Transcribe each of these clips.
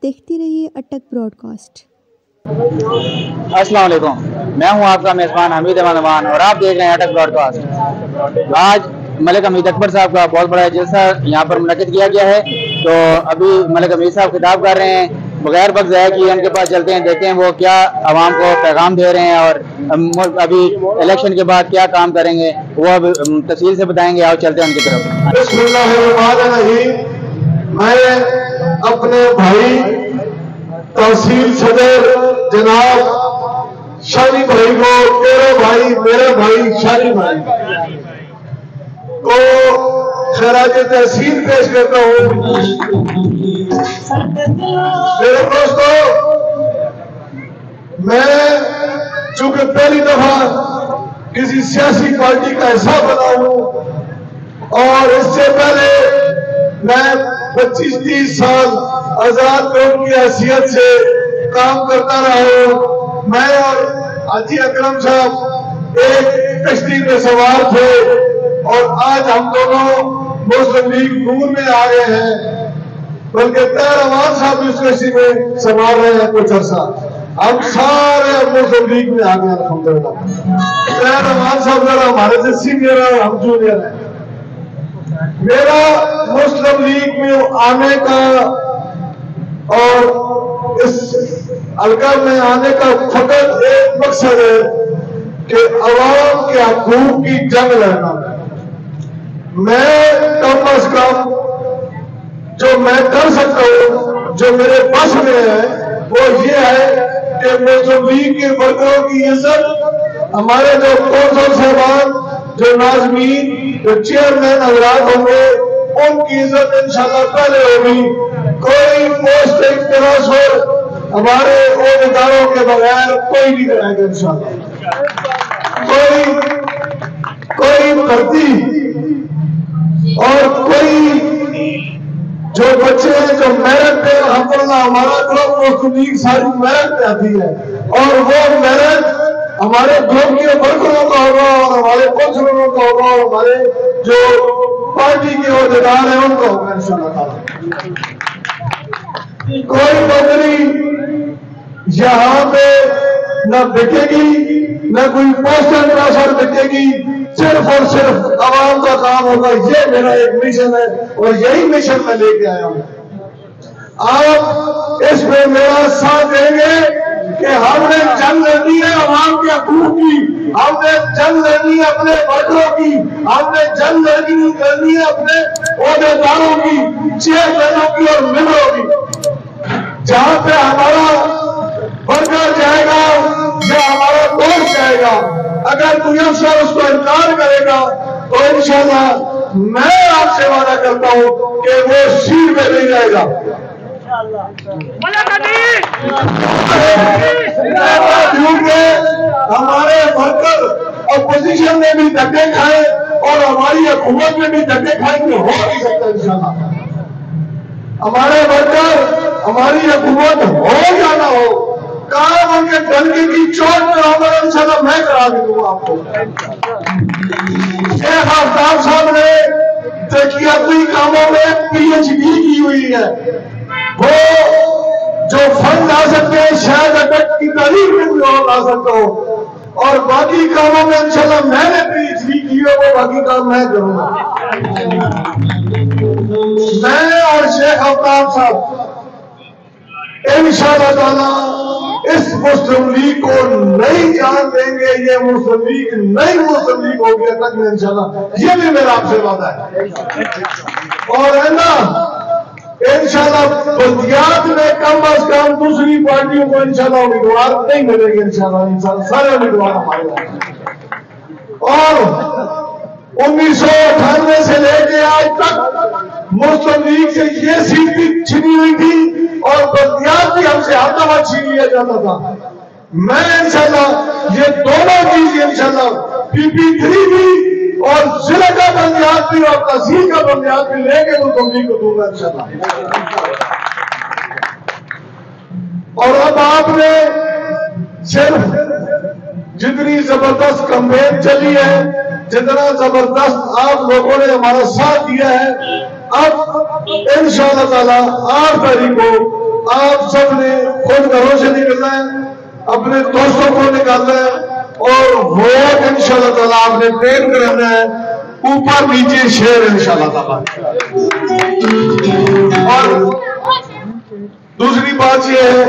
دیکھتی رہیے اٹک Broad cost. السلام علیکم، میں ہوں آپ کا میزبان حمید امان اور آپ دیکھ رہے ہیں اٹک براڈ کاسٹ۔ آج ملک حمید اکبر صاحب کا بہت بڑا جلسہ یہاں پر منعقد کیا گیا ہے، تو ابھی ملک حمید صاحب خطاب کر رہے ہیں۔ بغیر وقت ضائع کیے ان کے پاس چلتے ہیں، دیکھتے ہیں وہ کیا عوام کو پیغام دے رہے ہیں اور ابھی الیکشن کے بعد کیا کام کریں گے وہ اب تفصیل سے بتائیں گے۔ آؤ چلتے ہیں ان کی طرف۔ بسم اللہ الرحمن الرحیم۔ میں اپنے بھائی تحصیل صدر جناب شانی بھائی کو، تیرا بھائی میرا بھائی شانی بھائی کو خراج تحسین پیش کرتا ہوں۔ میرے دوستو، میں چونکہ پہلی دفعہ کسی سیاسی پارٹی کا حصہ بنا ہوں اور اس سے پہلے میں 25-30 سال آزاد قوم کی حیثیت سے کام کرتا رہا ہوں۔ میں اور حاجی اکرم صاحب ایک کشتی میں سوار تھے اور آج ہم دونوں مسلم لیگ نور میں آ گئے ہیں، بلکہ طاہر امان صاحب بھی اس کشتی میں سوار رہے ہیں کچھ عرصہ۔ ہم سارے مسلم لیگ میں آ گئے الحمدللہ۔ طاہر امان صاحب ذرا ہمارے سے سینئر ہیں، ہم جونیئر ہیں۔ میرا مسلم لیگ میں آنے کا اور اس حلقہ میں آنے کا فقط ایک مقصد ہے کہ عوام کے حقوق کی جنگ لڑنا۔ میں کم از کم جو میں کر سکتا ہوں، جو میرے بس میں ہے، وہ یہ ہے کہ مسلم لیگ کے ورکروں کی عزت، ہمارے جو کونسل صاحبان، جو ناظمین، جو چیئرمین حضرات ہوں گے، ان کی عزت انشاءاللہ پہلے ہوگی۔ کوئی پوسٹنگ ٹرانسفر ہمارے عہدیداروں کے بغیر کوئی نہیں کرے گا انشاءاللہ۔ کوئی بھرتی اور کوئی جو بچے ہیں جو میرٹ پہ الحمدللہ ہمارا گروپ مسلم لیگ ساری میرٹ پہ آتی ہے، اور وہ میرٹ ہمارے گروپ کے ورکروں کا ہوگا اور ہمارے کونسلروں کا ہوگا اور ہمارے جو پارٹی کے عہدیدار ہیں ان کا ہوگا انشاءاللہ تعالی۔ کوئی نوکری یہاں پہ نہ بکے گی، نہ کوئی پوسٹل ٹرانسفر بکے گی، صرف اور صرف عوام کا کام ہوگا۔ یہ میرا ایک مشن ہے اور یہی مشن میں لے کے آیا ہوں۔ آپ اس میں میرا ساتھ دیں گے کہ ہم نے جنگ لڑنی ہے عوام کے حقوق کی، ہم نے جنگ لڑنی ہے اپنے ورکروں کی، ہم نے جنگ لڑنی ہے اپنے عہدیداروں کی، چیئرمینوں کی اور ممبروں کی۔ جہاں پہ ہمارا ورکر جائے گا یا ہمارا دوست جائے گا، اگر کوئی افسر اس کو انکار کرے گا تو انشاءاللہ میں آپ سے وعدہ کرتا ہوں کہ وہ سیٹ پہ نہیں جائے گا۔ ہمارے ورکر اپوزیشن میں بھی دھکے کھائے اور ہماری حکومت میں بھی دھکے کھائیں گے، ہو نہیں سکتا انشاءاللہ۔ ہمارے ورکر، ہماری حکومت ہو یا نہ ہو، کام ان کے ڈنکے کی چوٹ پر عمل انشاءاللہ میں کرا دوں گا آپ کو۔ شیخ آفتاب صاحب نے ترقیاتی کاموں میں PhD کی ہوئی ہے، وہ جو فنڈ لا سکتے ہیں شاید اٹک کی تعریف میں بھی اور لا سکتا ہوں، اور باقی کاموں میں انشاءاللہ میں نے PhD کی ہے، وہ باقی کام میں کروں گا۔ میں اور شیخ آفتاب صاحب انشاءاللہ تعالی اس مسلم لیگ کو نئی جان دیں گے۔ یہ مسلم لیگ نئی مسلم لیگ ہوگی تک میں انشاءاللہ، یہ بھی میرا آپ سے وعدہ ہے۔ اور ہے نا انشاءاللہ بلدیات میں کم از کم دوسری پارٹیوں کو انشاءاللہ امیدوار نہیں ملے گے انشاءاللہ سارے امیدوار ہمارے ہیں۔ اور 1998 سے لے کے آج تک مسلم لیگ سے یہ سیٹ بھی چھنی ہوئی تھی اور بلدیات بھی ہم سے ہر دفعہ چھین لیا جاتا تھا۔ میں انشاءاللہ یہ دونوں چیز انشاءاللہ PP3 بھی اور ضلع کا بلدیات بھی اور تحصیل کا بلدیات بھی لے کے مسلم لیگ کو دوں گا انشاءاللہ۔ اور اب آپ نے صرف جتنی زبردست کمپین چلی ہے، جتنا زبردست آپ لوگوں نے ہمارا ساتھ دیا ہے، اب انشاءاللہ تعالی 8 تاریخ کو آپ سب نے خود گھروں سے نکلنا ہے, اپنے دوستوں کو نکالنا ہے, اور ووٹ انشاءاللہ تعالیٰ آپ نے پین کرنا ہے, اوپر نیچے شیر انشاءاللہ تعالیٰ. اور دوسری بات یہ ہے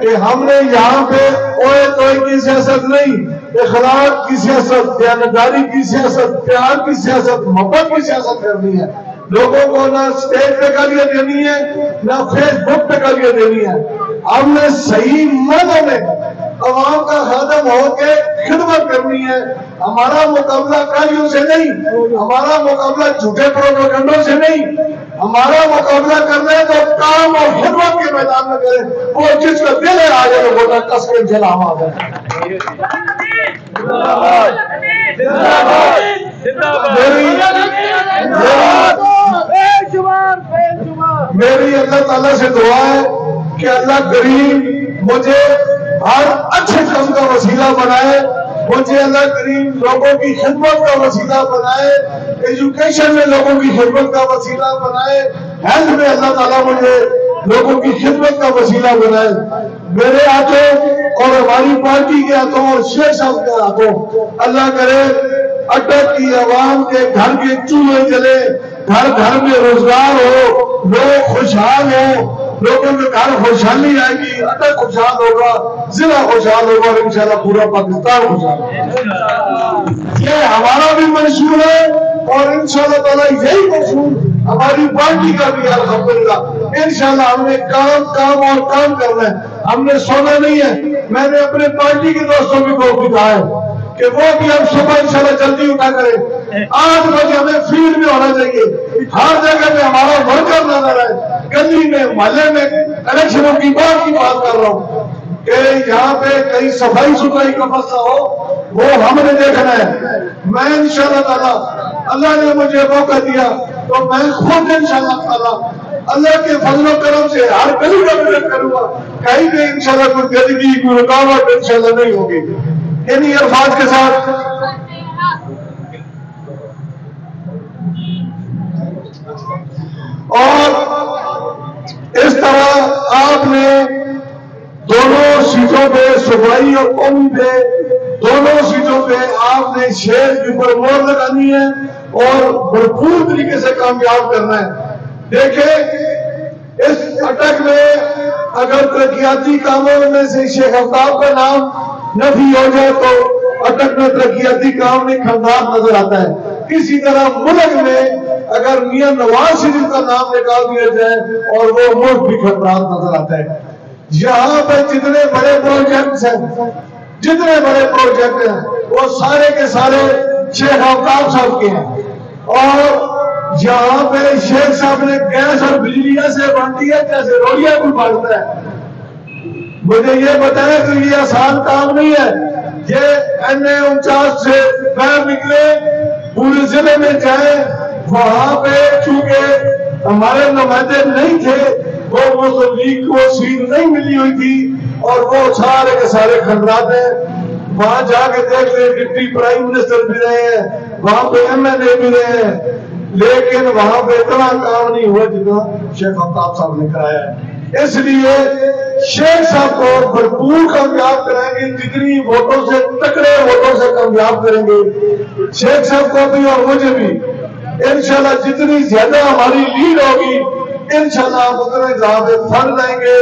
کہ ہم نے یہاں پہ اوئے توئے کی سیاست نہیں, اخلاق کی سیاست, دیانتداری کی سیاست, پیار کی سیاست, محبت کی سیاست کرنی ہے. لوگوں کو نہ اسٹیج پہ گالیاں دینی ہے, نہ فیس بک پہ گالیاں دینی ہے. ہم نے صحیح معنوں میں عوام کا خادم ہو کے خدمت کرنی ہے. ہمارا مقابلہ گالیوں سے نہیں, ہمارا مقابلہ جھوٹے پروپیگنڈوں سے نہیں, ہمارا مقابلہ کرنا ہے تو کام اور خدمت کے میدان میں کریں. وہ جس کا دل ہے آگے لوگوں کا کس کے جلا ہوا ہے. میری اللہ تعالیٰ سے دعا ہے کہ اللہ کریم مجھے ہر اچھے کام کا وسیلہ بنائے, مجھے اللہ کریم لوگوں کی خدمت کا وسیلہ بنائے, ایجوکیشن میں لوگوں کی خدمت کا وسیلہ بنائے, ہیلتھ میں اللہ تعالیٰ مجھے لوگوں کی خدمت کا وسیلہ بنائے. میرے ہاتھوں اور ہماری پارٹی کے ہاتھوں اور شیخ صاحب کے ہاتھوں اللہ کرے اٹک کی عوام کے گھر کے چولہے جلے, گھر گھر میں روزگار ہو, لوگ خوشحال ہو, لوگوں کے گھر خوشحالی آئے گی, اٹک خوشحال ہوگا, ضلع خوشحال ہوگا, اور انشاءاللہ پورا پاکستان خوشحال ہوگا. یہ ہمارا بھی منشور ہے اور انشاءاللہ تعالیٰ یہی منشور ہماری پارٹی کا بھی ہے. الحمدللہ انشاءاللہ ہم نے کام اور کام کرنا ہے, ہم نے سونا نہیں ہے. میں نے اپنے پارٹی کے دوستوں کو کہا ہے کہ وہ بھی ہم صبح انشاءاللہ جلدی اٹھا کریں. 8 بجے ہمیں فیلڈ میں ہونا چاہیے, ہر جگہ میں ہمارا ورکر نظر ہے, گلی میں, محلے میں. الیکشنوں کی بات کر رہا ہوں کہ یہاں پہ کہیں صفائی ستھرائی کا مسئلہ ہو, وہ ہم نے دیکھنا ہے. میں انشاءاللہ تعالیٰ اللہ نے مجھے موقع دیا تو میں خود انشاءاللہ تعالیٰ اللہ کے فضل و کرم سے ہر گلی کا وزٹ کروں گا. کہیں پہ انشاءاللہ کوئی گندگی, کوئی رکاوٹ انشاءاللہ نہیں ہوگی. انہی الفاظ کے ساتھ اور اس طرح آپ نے دونوں سیٹوں پہ, صوبائی اور قومی پہ, دونوں سیٹوں پہ آپ نے شیر کے اوپر مہر لگانی ہے اور بھرپور طریقے سے کامیاب کرنا ہے. دیکھیں اس اٹک میں اگر ترقیاتی کاموں میں سے شیخ آفتاب کا نام نفی ہو جائے تو اٹک میں ترقیاتی کام میں خندار نظر آتا ہے. اسی طرح ملک میں اگر میاں نواز شریف کا نام نکال دیا جائے اور وہ ملک بھی خندار نظر آتا ہے. یہاں پہ جتنے بڑے پروجیکٹس ہیں, جتنے بڑے پروجیکٹ ہیں, وہ سارے کے سارے شیخ آفتاب صاحب کے ہیں. اور یہاں پہ شیخ صاحب نے گیس اور بجلی سے بانٹی ہے جیسے روڑیاں بھی بانٹتا ہے. مجھے یہ بتایا کہ یہ آسان کام نہیں ہے. یہ NA49 سے باہر نکلے, پورے ضلع میں جائیں, وہاں پہ چونکہ ہمارے نمائندے نہیں تھے, وہ مسلم لیگ کو سیٹ نہیں ملی ہوئی تھی, اور وہ سارے کے سارے خندرات ہیں. وہاں جا کے دیکھ لیں, ڈپٹی پرائم منسٹر بھی رہے ہیں, وہاں پہ MLA بھی رہے ہیں, لیکن وہاں پہ اتنا کام نہیں ہوا جتنا شیخ آفتاب صاحب نے کرایا ہے. اس لیے شیخ صاحب کو بھرپور کامیاب کریں گے, جتنی ووٹوں سے, تکڑے ووٹوں سے کامیاب کریں گے. شیخ صاحب کو بھی اور مجھے بھی انشاءاللہ جتنی زیادہ ہماری لیڈ ہوگی انشاءاللہ ہم اتنے زیادہ فنڈ لائیں گے,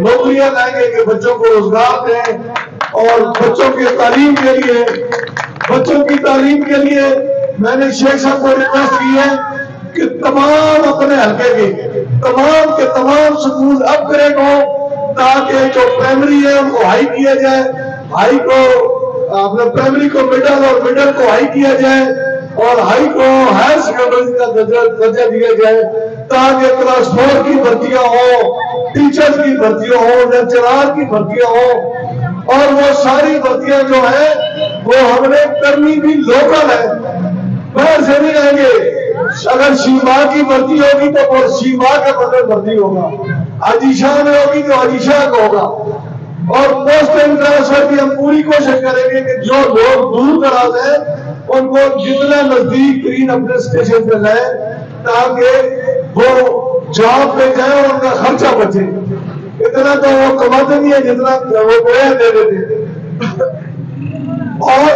نوکریاں لائیں گے کہ بچوں کو روزگار دیں. اور بچوں کی تعلیم کے لیے, بچوں کی تعلیم کے لیے میں نے شیخ صاحب کو ریکویسٹ کی ہے کہ تمام اپنے حلقے کے تمام کے تمام سکول اپ گریڈ ہو, تاکہ جو پرائمری ہے ان کو ہائی کیا جائے, ہائی کو اپنے پرائمری کو مڈل اور مڈل کو ہائی کیا جائے, اور ہائی کو ہائر سیکنڈری کا درجہ دیا جائے, تاکہ کلاس 4 کی بھرتیاں ہوں, ٹیچر کی بھرتیاں ہوں, لیکچرار کی بھرتیاں ہوں. اور وہ ساری بھرتیاں جو ہیں وہ ہم نے کرنی بھی لوکل ہے, باہر سے نہیں آئیں گے. اگر شیما کی بھرتی ہوگی تو وہ شیما کے بدلے بھرتی ہوگا, عجیشہ میں ہوگی تو عجیشہ کا ہوگا. اور پوسٹ ٹرانسفر کی ہم پوری کوشش کریں گے کہ جو لوگ دور دراز ہیں ان کو جتنا نزدیک ترین اپنے اسٹیشن پہ لائیں, تاکہ وہ جاب پہ جائیں اور ان کا خرچہ بچے. اتنا تو وہ کماتے نہیں ہے جتنا وہ گویا دے دیتے. اور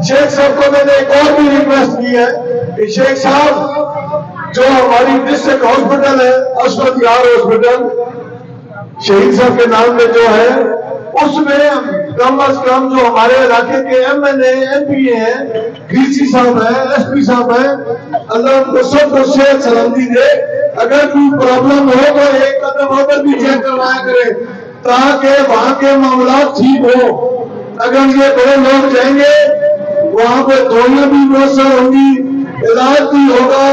شیخ صاحب کو میں نے ایک اور بھی ریکویسٹ کی ہے کہ شیخ صاحب جو ہماری ڈسٹرکٹ ہاسپٹل ہے اشرف یار ہاسپٹل شہید صاحب کے نام میں جو ہے اس میں کم از کم جو ہمارے علاقے کے M N A M P A ہیں ڈی سی صاحب ہیں ایس پی صاحب ہیں اللہ ان کو سب کو صحت سلامتی دے. اگر کوئی پرابلم ہو تو ایک قدم ہو کر بھی چیک کروایا کرے تاکہ وہاں کے معاملات ٹھیک ہو. اگر یہ بڑے لوگ جائیں گے وہاں پہ دوائیاں بھی میسر ہوں گی علاج بھی ہوگا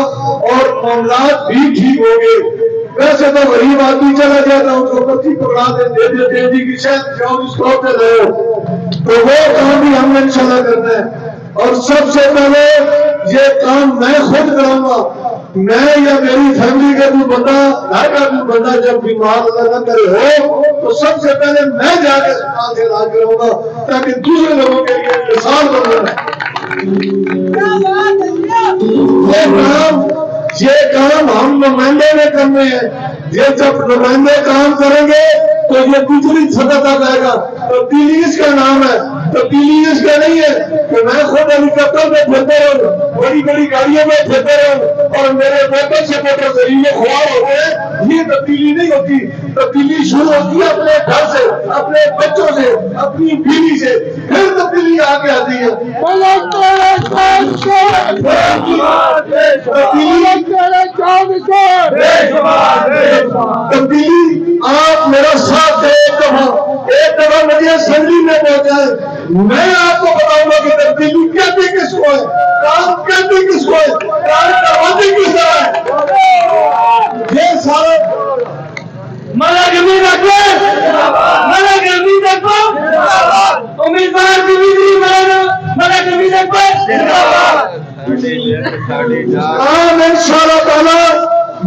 اور معاملات بھی ٹھیک ہوں گے. ویسے تو غریب آدمی چلا جاتا ہوں تو بچی پکڑا دے دیتے جی کی شاید جاؤ اس کو پہ رہے تو وہ کام بھی ہم نے انشاءاللہ کرنا ہے. اور سب سے پہلے یہ کام میں خود کراؤں گا. میں یا میری فیملی کا کوئی بندہ گھر کا کوئی بندہ جب بیمار اللہ نہ کرے ہو تو سب سے پہلے میں جا کے اسپتال سے علاج کراؤں گا تاکہ دوسرے لوگوں کے لیے مثال بن جائے. یہ کام ہم نمائندے میں کرنے ہیں. یہ جب نمائندے کام کریں گے تو یہ دوسری سطح تک آئے گا. تبدیلی اس کا نام ہے. تبدیلی اس کا نہیں ہے کہ میں خود ہیلی کاپٹر میں پھرتے رہوں بڑی بڑی گاڑیوں میں پھرتے رہوں اور میرے ووٹر سپورٹر ذریعے خوار ہو گئے. یہ تبدیلی نہیں ہوتی. تبدیلی شروع ہوتی ہے اپنے گھر سے اپنے بچوں سے اپنی بیوی سے پھر تبدیلی آگے آتی ہے. تبدیلی آپ میرا ساتھ دیں. ایک دفعہ مجھے اسمبلی میں پہنچا میں آپ کو بتاؤں گا کہ تبدیلی کہتے کس کو ہے کام کہتے کس کو ہے کام کرواتے کس طرح ہے. یہ سارا ملا گرمی رکھے ملا گرمی رکھو امیدوار ملا گرمی رکھو کام انشاءاللہ تعالی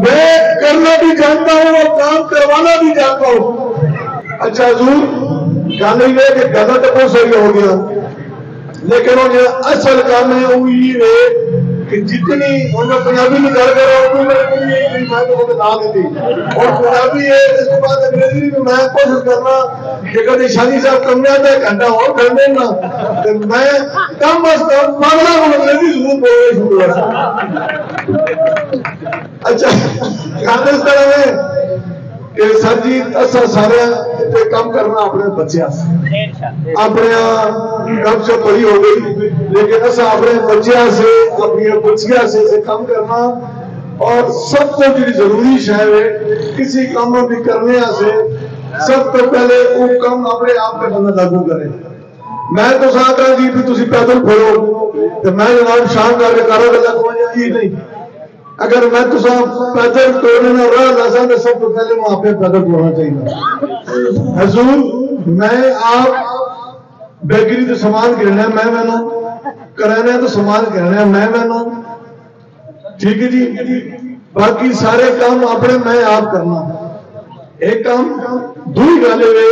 میں کرنا بھی جانتا ہوں اور کام کروانا بھی جانتا ہوں. اچھا حضور جانے گئے کہ گزا تو بہت صحیح ہو گیا لیکن وہ جو اصل کام ہے وہ یہ ہے کہ جتنی انہیں پنجابی میں گھر کرو اردو میں میں تو وہ بتا دیتی اور پنجابی ہے اس کے بعد انگریزی میں میں کوشش کرنا کہ کبھی شادی صاحب کم نہیں آتا ہے گھنٹہ اور کر دینا میں کم از کم مانگنا کو انگریزی ضرور بولنے شروع کرتا. اچھا کہاں اس طرح ہے کہ سر جی اصا سارے کام کرنا اپنے بچیاں سے اپنے کم سے بڑی ہو گئی لیکن اصا اپنے بچیاں سے اپنی بچیاں سے کام کرنا اور سب کو جو ضروری شہر ہے کسی کام بھی کرنے سے سب تو پہلے وہ کام اپنے آپ پہ بندہ لاگو کرے. میں تو ساتھ رہا جی بھی تھی پیدل پھرو تو میں جناب شام کر کے کارو گلا کو جی نہیں اگر میں تو پیدل توڑنے نہ رہا لازا تو سب کو پہلے وہاں پہ پیدل توڑنا چاہیے. حضور میں آپ بیکری تو سامان گرنا میں نے کرانا تو سامان گرنا میں نے ٹھیک ہے جی. باقی سارے کام اپنے میں آپ کرنا. ایک کام دوئی گالے ہوئے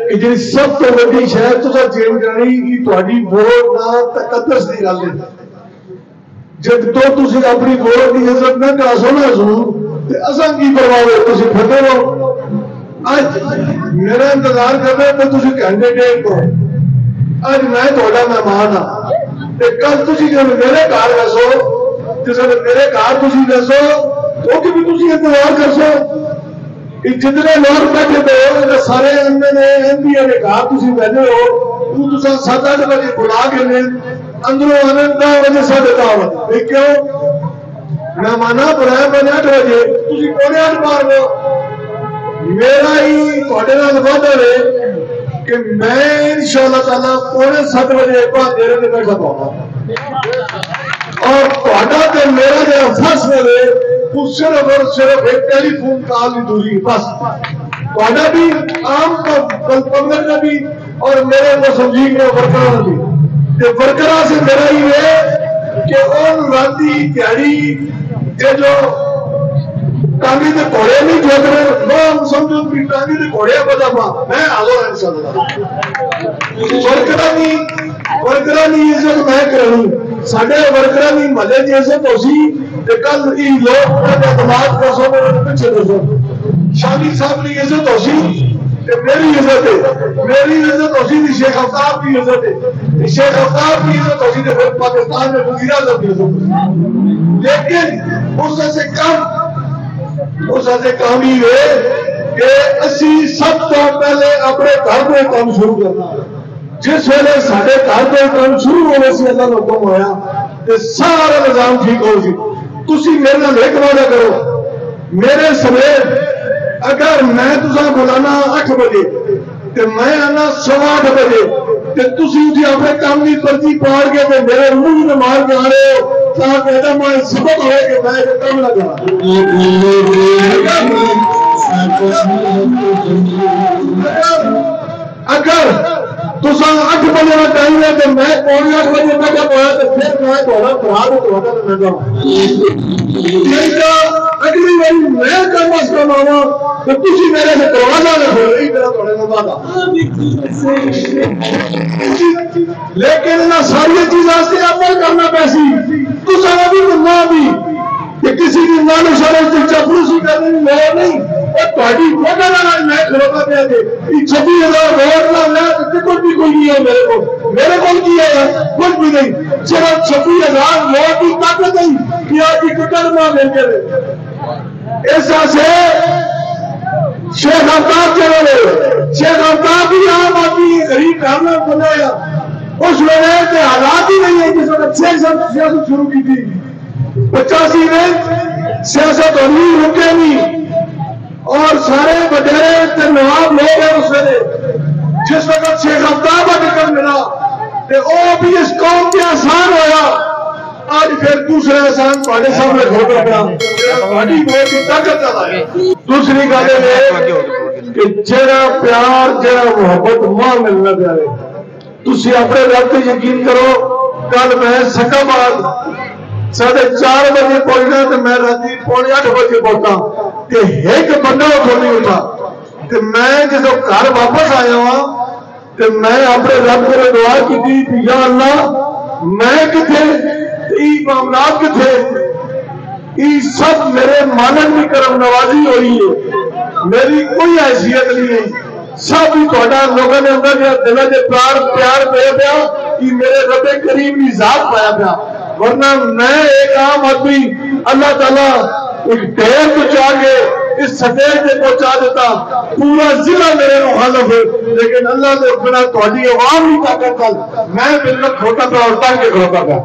کہ جی سب تو بڑی شاید تو چینج کرنی کہ تھوڑی ووٹ نہ تقدس دی گل ہے. جب تو تسی اپنی ووٹ کی عزت نہ کرا سو نا تے اساں کی پرواہ تسی پھٹے رہو. اج میرا انتظار کر رہے تو تسی کینڈیڈیٹ کو اج میں تھوڑا مہمان ہاں تے کل تسی جب میرے گھر دسو تے جب میرے گھر تسی دسو تو کہ بھی تسی انتظار کر سو کہ جتنے لوگ بیٹھے پے سارے M N A M P A گھر تسی بیٹھے ہو تو تساں 7-8 بجے بلا کے نے اندروں آنند 10 بجے ساڑھے 10 کیوں میں مانا بلایا میں 8 بجے تسی پونے 8 مار لو. میرا ہی تھوڑے نال وعدہ ہے کہ میں انشاءاللہ تعالی پونے 7 بجے ایک بار دیرے میں بیٹھا پاؤں اور تھوڑا تے میرا جو فیصلہ ہے وہ صرف اور صرف ایک ٹیلی فون کال کی دوری بس. تھوڑا بھی عام پبلک کا بھی اور میرے مسلم کے ورکراں بھی ورکراں سے میرا ہی ہے کہ ان راتی دیہڑی جو ٹانگی کے گھوڑے نہیں جوک رہے وہ سمجھو کہ ٹانگی کے گھوڑے بدا پا میں حاضر ہوں انشاءاللہ. ورکراں کی عزت میں کروں ساڈے ورکراں کی محلے کی عزت ہو سی تے کل لوگ اعتماد کر سو میرے پیچھے دسو شامی صاحب کی عزت ہو سی میری عزت ہے، میری عزت ہو سی شیخ آفتاب کی عزت ہے، شیخ آفتاب کی عزت ہو سی پھر پاکستان میں وزیر اعظم کی عزت، لیکن اس سے کام ہی ہے کہ اسی سب تو پہلے اپنے گھر میں کام شروع کرنا، جس ویلے سارے گھر میں کام شروع ہونے سے اللہ کا حکم ہویا کہ سارا نظام ٹھیک ہو سی۔ تسی میرے نال ایک وعدہ کرو، میرے سمیت اگر میں تساں بلانا 8 بجے تے میں آنا 8:15 بجے تے تسی اٹھی اپنے کام کی پرچی پاڑ کے تے میرے منہ میں مار کے آ رہے ہو تاکہ میں سبق ہوئے کہ میں یہ کام نہ کرا۔ اگر تساں 8 بجے کا ٹائم ہے تو میں 7:45 بجے میں جب آیا تو پھر میں تھوڑا پڑھا دوں تو میں جاؤں، نہیں تو اگلی باری میں کم از کم آواں تو تسی میرے سے دروازہ نہ کھولو، میرا تھوڑے میں وعدہ۔ لیکن انہاں ساری چیزاں سے عمل کرنا پیسی، تساں بھی مننا بھی کہ کسی کی نالو شرف سے چاپلوسی کرنے کی لوڑ نہیں، اور تہاڈی وجہ نال میں کھلوتا پیا کہ 26,000 ووٹ نہ لے تو ٹکٹ بھی کوئی نہیں ہے میرے کو کی ہے کچھ بھی نہیں، صرف 26,000 ووٹ کی طاقت نہیں کہ آج کی ٹکٹ نہ مل کے ایسا سے شیخ آفتاب چلو گئے، شیخ آفتاب بھی عام آدمی غریب گھر بنایا، اس ویلے کے حالات ہی نہیں ہے جس وقت سیاست شروع کی تھی 85 میں سیاست ہونی رکے نہیں، اور سارے وڈیرے نواب لوگ ہیں اس ویلے، جس وقت شیخ آفتاب کا ٹکٹ ملا تو وہ بھی اس قوم کے آسان ہویا، آج پھر دوسرے احسان پانے سامنے کھوٹا پیا پارٹی ووٹ کی طاقت ہے۔ دوسری گل ہے کہ جڑا پیار جڑا محبت ماں ملنا پیارے، تسی اپنے رب تے یقین کرو، کل میں سکم آج 4:30 بجے پہنچنا تو میں راتی 7:45 بجے پہنچا کہ ایک بندہ اتھوں نہیں اٹھا، کہ میں جدو گھر واپس آیا ہوں تو میں اپنے رب کو دعا کی تھی یا اللہ میں کتھے یہ معاملات کتھے، یہ سب میرے مالک کی کرم نوازی ہوئی ہے، میری کوئی حیثیت نہیں ہے، سب ہی تھوڑا لوگوں نے اندر دل سے پیار پہ پیا، یہ میرے رب کریم کی ذات پایا پیا، ورنہ میں ایک عام آدمی اللہ تعالیٰ ایک ڈھیر پہنچا کے اس سٹیج پہ پہنچا دیتا، پورا ضلع میرے مخالف ہے، لیکن اللہ نے بنا تھوڑی عوام کی طاقت میں بالکل کھوٹا تھا اور تنگ کے کھوٹا تھا۔